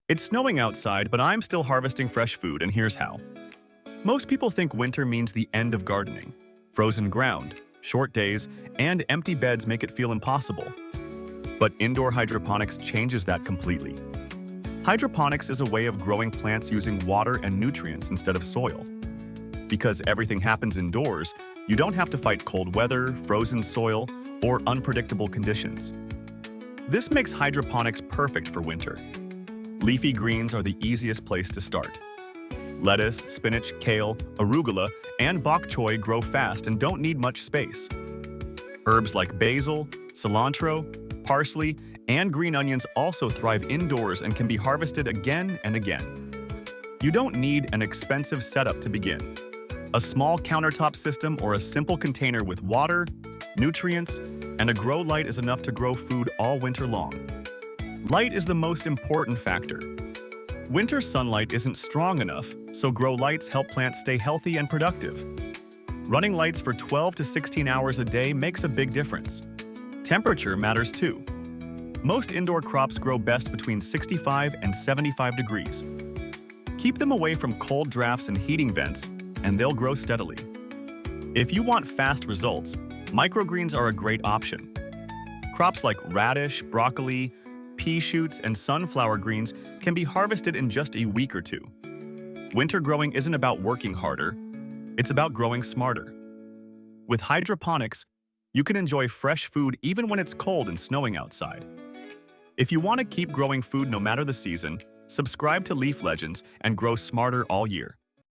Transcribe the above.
It's snowing outside, but I'm still harvesting fresh food, and here's how. Most people think winter means the end of gardening. Frozen ground, short days, and empty beds make it feel impossible. But indoor hydroponics changes that completely. Hydroponics is a way of growing plants using water and nutrients instead of soil. Because everything happens indoors, you don't have to fight cold weather, frozen soil, or unpredictable conditions. This makes hydroponics perfect for winter. Leafy greens are the easiest place to start. Lettuce, spinach, kale, arugula, and bok choy grow fast and don't need much space. Herbs like basil, cilantro, parsley, and green onions also thrive indoors and can be harvested again and again. You don't need an expensive setup to begin. A small countertop system or a simple container with water, nutrients, and a grow light is enough to grow food all winter long. Light is the most important factor. Winter sunlight isn't strong enough, so grow lights help plants stay healthy and productive. Running lights for 12 to 16 hours a day makes a big difference. Temperature matters too. Most indoor crops grow best between 65 and 75 degrees. Keep them away from cold drafts and heating vents, and they'll grow steadily. If you want fast results, microgreens are a great option. Crops like radish, broccoli, pea shoots, and sunflower greens can be harvested in just a week or two. Winter growing isn't about working harder, it's about growing smarter. With hydroponics, you can enjoy fresh food even when it's cold and snowing outside. If you want to keep growing food no matter the season, subscribe to Leaf Legends and grow smarter all year.